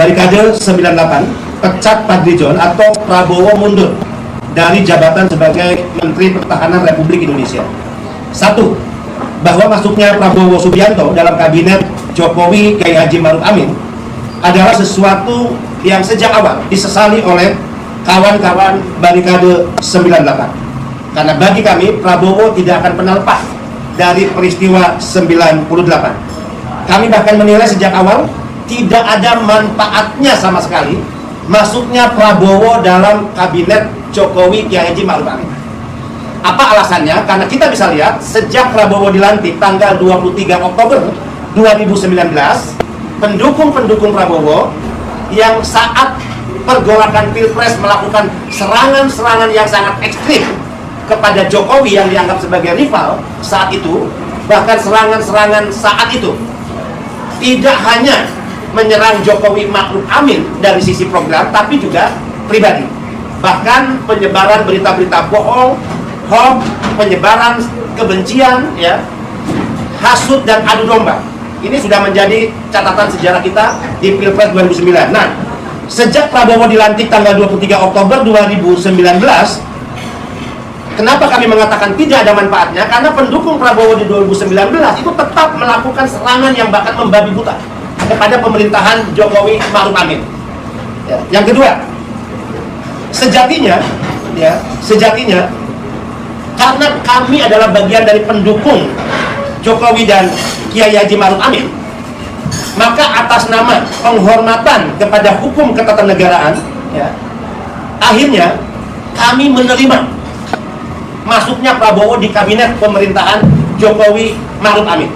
Barikade 98 pecat Fadlizon atau Prabowo mundur dari jabatan sebagai Menteri Pertahanan Republik Indonesia. Satu, bahwa masuknya Prabowo Subianto dalam kabinet Jokowi Kiai Haji Maruf Amin adalah sesuatu yang sejak awal disesali oleh kawan-kawan Barikade 98. Karena bagi kami, Prabowo tidak akan pernah lepas dari peristiwa 98. Kami bahkan menilai sejak awal tidak ada manfaatnya sama sekali masuknya Prabowo dalam kabinet Jokowi Kiai Haji Maruf Amin. Apa alasannya? Karena kita bisa lihat sejak Prabowo dilantik tanggal 23 Oktober 2019, pendukung-pendukung Prabowo yang saat pergolakan Pilpres melakukan serangan-serangan yang sangat ekstrim kepada Jokowi yang dianggap sebagai rival saat itu, bahkan serangan-serangan saat itu tidak hanya menyerang Jokowi Ma'ruf Amin dari sisi program, tapi juga pribadi. Bahkan penyebaran berita-berita bohong, hoax, penyebaran kebencian, ya, hasut dan adu domba. Ini sudah menjadi catatan sejarah kita di Pilpres 2009. Nah, sejak Prabowo dilantik tanggal 23 Oktober 2019, kenapa kami mengatakan tidak ada manfaatnya? Karena pendukung Prabowo di 2019 itu tetap melakukan serangan yang bahkan membabi buta kepada pemerintahan Jokowi Ma'ruf Amin. Ya. Yang kedua, sejatinya karena kami adalah bagian dari pendukung Jokowi dan Kiai Haji Maruf Amin, maka atas nama penghormatan kepada hukum ketatanegaraan, ya, akhirnya kami menerima masuknya Prabowo di kabinet pemerintahan Jokowi Ma'ruf Amin.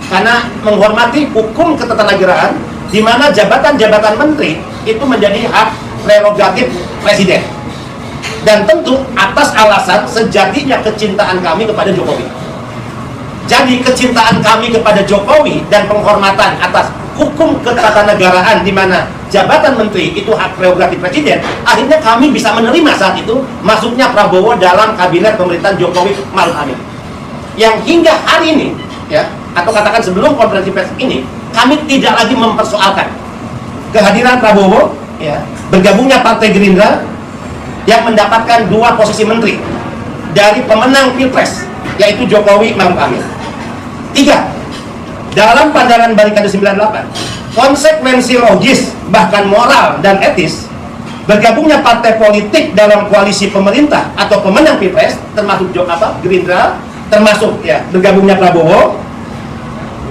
Karena menghormati hukum ketatanegaraan, di mana jabatan-jabatan menteri itu menjadi hak prerogatif presiden. Dan tentu atas alasan sejatinya kecintaan kami kepada Jokowi. Jadi kecintaan kami kepada Jokowi dan penghormatan atas hukum ketatanegaraan, di mana jabatan menteri itu hak prerogatif presiden, akhirnya kami bisa menerima saat itu masuknya Prabowo dalam kabinet pemerintahan Jokowi Ma'ruf Amin. Yang hingga hari ini, ya, atau katakan sebelum konferensi pers ini, kami tidak lagi mempersoalkan kehadiran Prabowo, ya, bergabungnya Partai Gerindra yang mendapatkan 2 posisi menteri dari pemenang Pilpres, yaitu Jokowi Ma'ruf Amin. 3, dalam pandangan Barikade 98, konsekuensi logis bahkan moral dan etis bergabungnya partai politik dalam koalisi pemerintah atau pemenang Pilpres, termasuk Gerindra, termasuk, ya, bergabungnya Prabowo,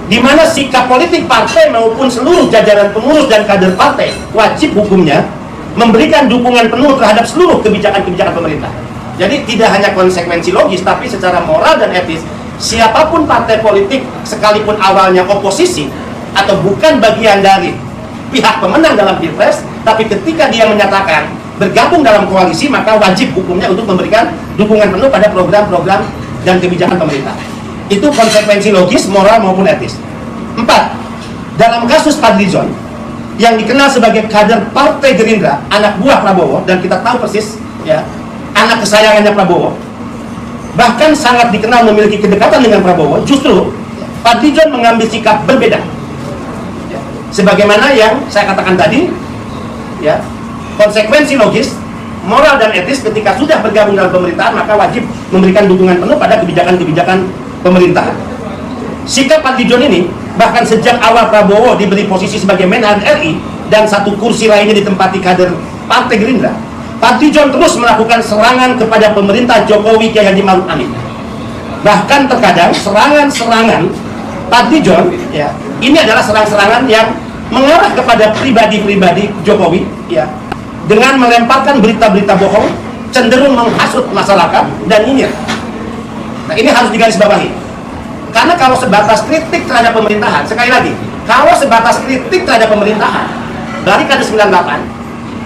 di mana sikap politik partai maupun seluruh jajaran pengurus dan kader partai wajib hukumnya memberikan dukungan penuh terhadap seluruh kebijakan-kebijakan pemerintah. Jadi tidak hanya konsekuensi logis, tapi secara moral dan etis, siapapun partai politik sekalipun awalnya oposisi atau bukan bagian dari pihak pemenang dalam Pilpres, tapi ketika dia menyatakan bergabung dalam koalisi, maka wajib hukumnya untuk memberikan dukungan penuh pada program-program dan kebijakan pemerintah. Itu konsekuensi logis, moral maupun etis. 4, dalam kasus Fadlizon yang dikenal sebagai kader Partai Gerindra, anak buah Prabowo, dan kita tahu persis, ya, anak kesayangannya Prabowo, bahkan sangat dikenal memiliki kedekatan dengan Prabowo, justru Fadlizon mengambil sikap berbeda, ya, sebagaimana yang saya katakan tadi, ya, konsekuensi logis, moral dan etis, ketika sudah bergabung dalam pemerintahan maka wajib memberikan dukungan penuh pada kebijakan-kebijakan pemerintahan. Sikap Fadlizon ini bahkan sejak awal Prabowo diberi posisi sebagai Menhan RI dan 1 kursi lainnya ditempati kader Partai Gerindra, Fadlizon terus melakukan serangan kepada pemerintah Jokowi Kiai Haji Maruf Amin. Bahkan terkadang serangan-serangan Fadlizon, ya, ini adalah serangan-serangan yang mengarah kepada pribadi-pribadi Jokowi, ya, dengan melemparkan berita-berita bohong, cenderung menghasut masyarakat dan nyinyir. Nah, ini harus digarisbawahi. Karena kalau sebatas kritik terhadap pemerintahan, sekali lagi, kalau sebatas kritik terhadap pemerintahan, Barikade 98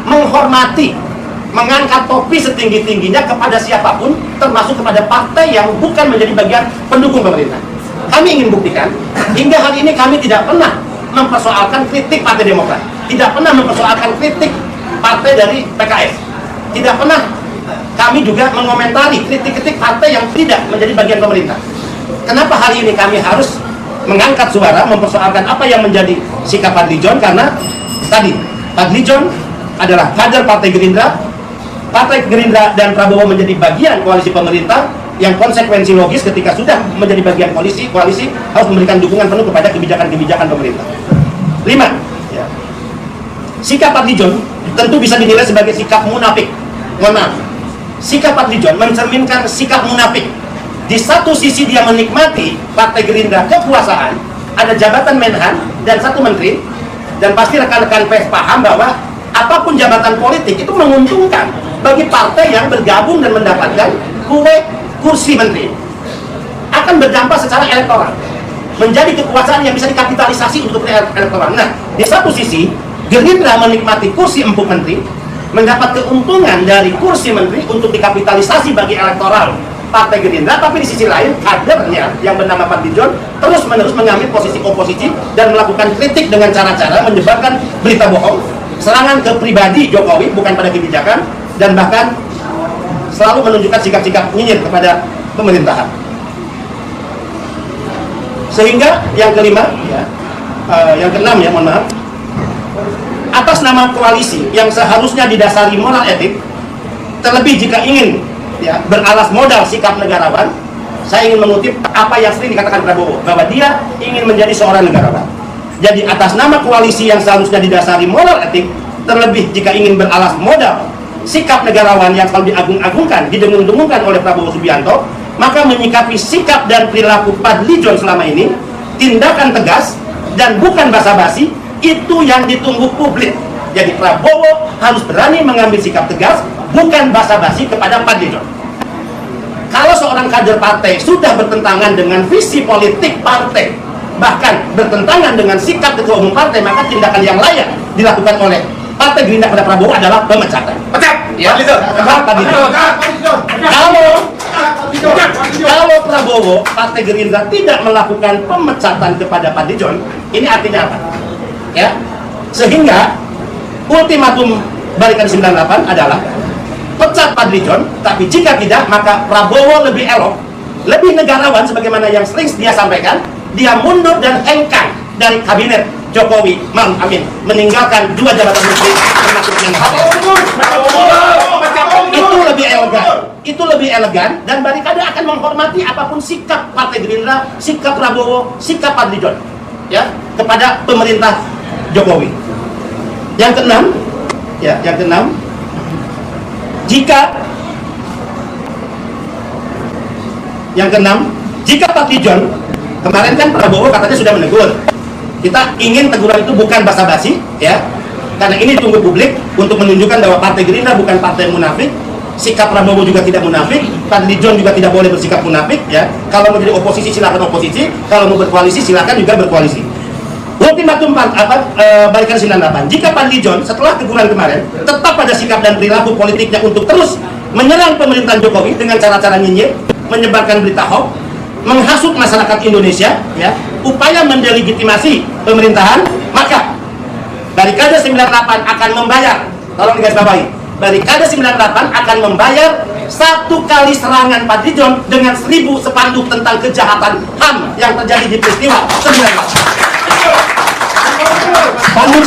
menghormati, mengangkat topi setinggi-tingginya kepada siapapun, termasuk kepada partai yang bukan menjadi bagian pendukung pemerintah. Kami ingin buktikan, hingga hari ini kami tidak pernah mempersoalkan kritik Partai Demokrat, tidak pernah mempersoalkan kritik partai dari PKS, tidak pernah kami juga mengomentari kritik-kritik partai yang tidak menjadi bagian pemerintah. Kenapa hari ini kami harus mengangkat suara mempersoalkan apa yang menjadi sikap Fadlizon? Karena tadi Fadly John adalah kader Partai Gerindra. Partai Gerindra dan Prabowo menjadi bagian koalisi pemerintah yang konsekuensi logis ketika sudah menjadi bagian koalisi harus memberikan dukungan penuh kepada kebijakan-kebijakan pemerintah. 5. Ya. Sikap Fadly John tentu bisa dinilai sebagai sikap munafik. Mohon maaf. Sikap Fadly John mencerminkan sikap munafik. Di satu sisi dia menikmati Partai Gerindra kekuasaan, ada jabatan Menhan dan 1 menteri, dan pasti rekan-rekan pers paham bahwa apapun jabatan politik itu menguntungkan bagi partai yang bergabung dan mendapatkan kursi menteri. Akan berdampak secara elektoral, menjadi kekuasaan yang bisa dikapitalisasi untuk elektoral. Nah, di satu sisi Gerindra menikmati kursi empuk menteri, mendapat keuntungan dari kursi menteri untuk dikapitalisasi bagi elektoral Partai Gerindra, tapi di sisi lain kadernya yang bernama Fadly John terus-menerus mengambil posisi oposisi dan melakukan kritik dengan cara-cara menyebarkan berita bohong, serangan ke pribadi Jokowi bukan pada kebijakan, dan bahkan selalu menunjukkan sikap-sikap nyinyir kepada pemerintahan. Sehingga yang kelima, yang keenam ya, mohon maaf, atas nama koalisi yang seharusnya didasari moral etik, terlebih jika ingin beralas modal sikap negarawan, saya ingin mengutip apa yang sering dikatakan Prabowo, bahwa dia ingin menjadi seorang negarawan. Jadi atas nama koalisi yang seharusnya didasari moral etik, terlebih jika ingin beralas modal sikap negarawan yang selalu diagung-agungkan, didengung-dengungkan oleh Prabowo Subianto, maka menyikapi sikap dan perilaku Fadly John selama ini, tindakan tegas dan bukan basa-basi, itu yang ditunggu publik. Jadi Prabowo harus berani mengambil sikap tegas, bukan basa-basi kepada Fadly John. Kalau seorang kader partai sudah bertentangan dengan visi politik partai, bahkan bertentangan dengan sikap ketua umum partai, maka tindakan yang layak dilakukan oleh Partai Gerindra pada Prabowo adalah pemecatan. Pecat! Ya, kalau Prabowo, Partai Gerindra tidak melakukan pemecatan kepada Fadly John, ini artinya apa? Ya, sehingga ultimatum balikan 98 adalah pecat Fadly John, tapi jika tidak, maka Prabowo lebih elok, lebih negarawan sebagaimana yang sering dia sampaikan, dia mundur dan hengkang dari kabinet Jokowi Maruf Amin, meninggalkan 2 jabatan menteri termasuk Menhan. Itu lebih elegan, dan barikade akan menghormati apapun sikap Partai Gerindra, sikap Prabowo, sikap Fadly John ya kepada pemerintah Jokowi. Yang keenam, jika Fadly John, kemarin kan Prabowo katanya sudah menegur, kita ingin teguran itu bukan basa-basi ya, karena ini ditunggu publik untuk menunjukkan bahwa Partai Gerindra bukan partai munafik, sikap Prabowo juga tidak munafik, Fadly John juga tidak boleh bersikap munafik ya. Kalau mau jadi oposisi silakan oposisi, kalau mau berkoalisi silakan juga berkoalisi. Ultimatum balikan 98, jika Fadly John setelah teguran kemarin tetap pada sikap dan perilaku politiknya untuk terus menyerang pemerintahan Jokowi dengan cara-cara nyinyir, menyebarkan berita hoax, menghasut masyarakat Indonesia ya, upaya mendelegitimasi pemerintahan, maka Barikade 98 akan membayar, tolong digarisbawahi, Barikade 98 akan membayar 1 kali serangan Fadly John dengan 1000 spanduk tentang kejahatan HAM yang terjadi di peristiwa 98.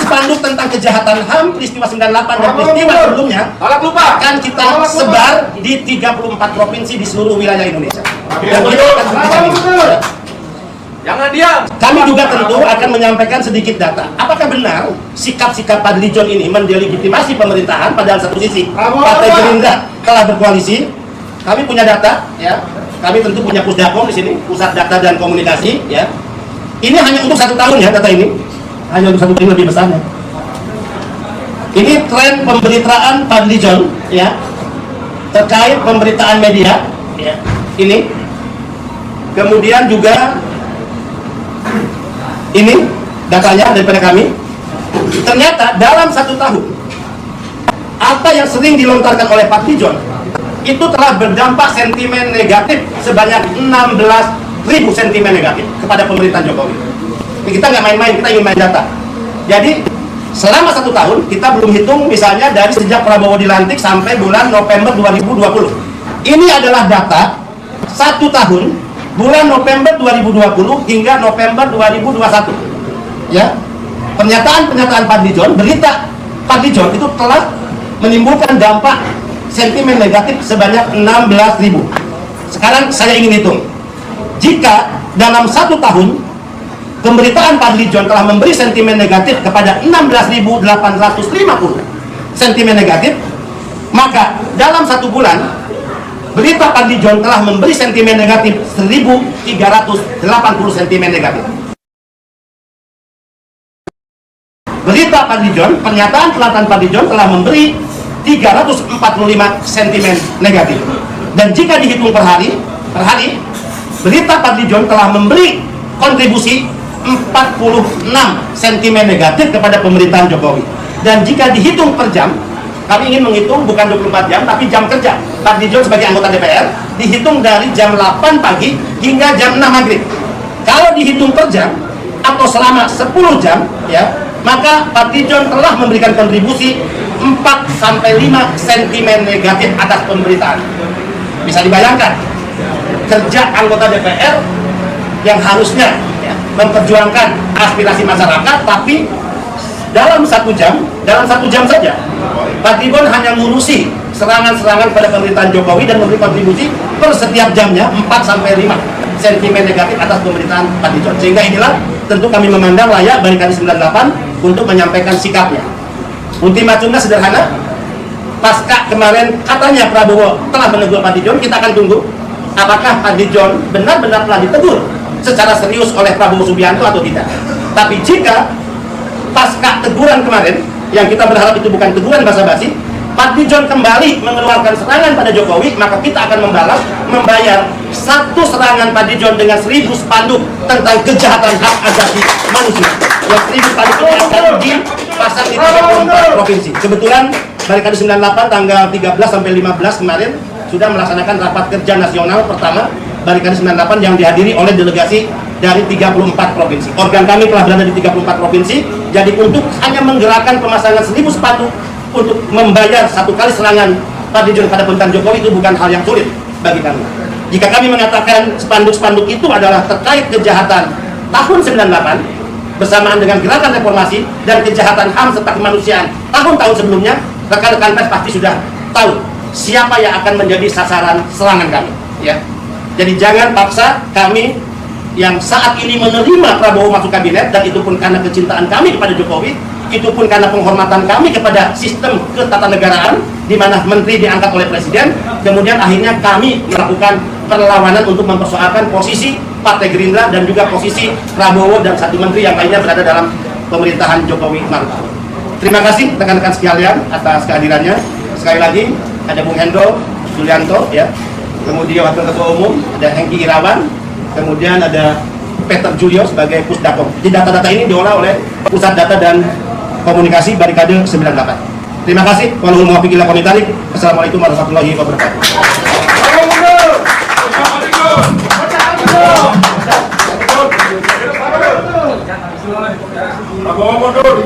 Spanduk tentang kejahatan HAM peristiwa 98 dan peristiwa sebelumnya akan kita sebar di 34 provinsi di seluruh wilayah Indonesia. Dan kita akan buktikan ini. Jangan diam. Kami juga tentu akan menyampaikan sedikit data. Apakah benar sikap-sikap Fadly John ini mendelegitimasi pemerintahan, padahal satu sisi Partai Gerindra telah berkoalisi? Kami punya data, ya. Kami tentu punya Pusdakom di sini, Pusat Data dan Komunikasi, ya. Ini hanya untuk 1 tahun ya data ini, hanya untuk 1 tahun, lebih besarnya. Ini tren pemberitaan Fadly John, ya, terkait pemberitaan media, ya. Ini, kemudian juga ini datanya daripada kami. Ternyata dalam 1 tahun, apa yang sering dilontarkan oleh Fadly John itu telah berdampak sentimen negatif sebanyak 16.000 sentimen negatif kepada pemerintahan Jokowi. Kita nggak main-main, kita ingin main data. Jadi selama 1 tahun kita belum hitung misalnya dari sejak Prabowo dilantik sampai bulan November 2020. Ini adalah data 1 tahun, bulan November 2020 hingga November 2021. Ya, pernyataan Fadly John, berita Fadlizon itu telah menimbulkan dampak sentimen negatif sebanyak 16.000. Sekarang saya ingin hitung, jika dalam 1 tahun pemberitaan Fadlizon telah memberi sentimen negatif kepada 16.850 sentimen negatif, maka dalam 1 bulan berita Fadlizon telah memberi sentimen negatif 1.380 sentimen negatif. Berita Fadlizon, pernyataan pelatihan Fadlizon telah memberi 345 sentimen negatif. Dan jika dihitung per hari, berita Fadlizon telah memberi kontribusi 46 sentimen negatif kepada pemerintahan Jokowi. Dan jika dihitung per jam, kami ingin menghitung bukan 24 jam, tapi jam kerja Fadlizon sebagai anggota DPR, dihitung dari jam 8 pagi hingga jam 6 maghrib. Kalau dihitung per jam, atau selama 10 jam, ya, maka Fadlizon telah memberikan kontribusi 4-5 sentimen negatif atas pemberitaan. Bisa dibayangkan, kerja anggota DPR yang harusnya memperjuangkan aspirasi masyarakat, tapi dalam 1 jam saja Fadlizon hanya ngurusi serangan-serangan pada pemerintahan Jokowi dan memberi kontribusi per setiap jamnya 4-5 sentimen negatif atas pemerintahan Fadlizon. Sehingga inilah tentu kami memandang layak Barikade 98 untuk menyampaikan sikapnya. Ultimatumnya sederhana, pasca kemarin katanya Prabowo telah menegur Fadlizon, kita akan tunggu apakah Fadlizon benar-benar telah ditegur secara serius oleh Prabowo Subianto atau tidak. Tapi jika pasca teguran kemarin, yang kita berharap itu bukan teguran basa-basi, Fadlizon kembali mengeluarkan serangan pada Jokowi, maka kita akan membayar 1 serangan Fadlizon dengan 1000 spanduk tentang kejahatan hak asasi manusia. Yang 1000 spanduk ini akan dipasang di 34 provinsi. Kebetulan Barikade 98 tanggal 13 sampai 15 kemarin sudah melaksanakan rapat kerja nasional pertama Barikade 98 yang dihadiri oleh delegasi dari 34 provinsi. Organ kami telah berada di 34 provinsi, jadi untuk hanya menggerakkan pemasangan 1000 spanduk untuk membayar 1 kali serangan Fadlizon pada pemerintahan Jokowi itu bukan hal yang sulit bagi kami. Jika kami mengatakan spanduk-spanduk itu adalah terkait kejahatan tahun 98 bersamaan dengan gerakan reformasi dan kejahatan HAM serta kemanusiaan tahun-tahun sebelumnya, rekan-rekan pers pasti sudah tahu siapa yang akan menjadi sasaran serangan kami, ya. Jadi jangan paksa kami yang saat ini menerima Prabowo masuk kabinet, dan itu pun karena kecintaan kami kepada Jokowi, itu pun karena penghormatan kami kepada sistem ketatanegaraan di mana menteri diangkat oleh presiden, kemudian akhirnya kami melakukan perlawanan untuk mempersoalkan posisi Partai Gerindra dan juga posisi Prabowo dan 1 menteri yang lainnya berada dalam pemerintahan Jokowi Maruf. Terima kasih rekan-rekan sekalian atas kehadirannya. Sekali lagi ada Bung Hendro Julianto, ya, kemudian Wakil Ketua Umum ada Hengki Irawan, kemudian ada Peter Julio sebagai Pusdakom. Jadi data-data ini diolah oleh Pusat Data dan Komunikasi Barikade 98. Terima kasih. Assalamualaikum warahmatullahi wabarakatuh.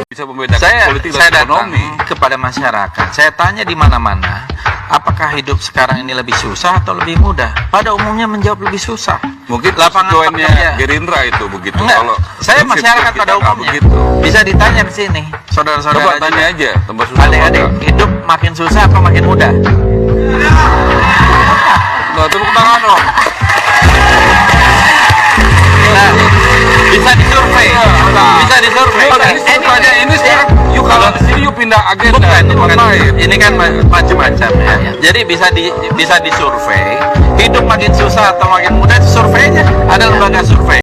Bisa membedakan politik dan ekonomi kepada masyarakat. Saya tanya di mana-mana, apakah hidup sekarang ini lebih susah atau lebih mudah? Pada umumnya menjawab lebih susah. Mungkin lapangan pekerjaan Gerindra itu begitu. Enggak, kalau saya masyarakat pada umumnya begitu. bisa ditanya ke sini, saudara-saudara. Coba tanya aja, tempat susah. Adik-adik, hidup makin susah apa makin mudah? Nah, tepuk tangan dong. Nah, bisa disurvei, bisa disurvei. Ini sekarang, yuk kalau di sini yuk pindah agenda. Bukan. Ini kan macam-macam, ya. Jadi bisa disurvei. Hidup makin susah atau makin mudah, surveinya ada lembaga survei.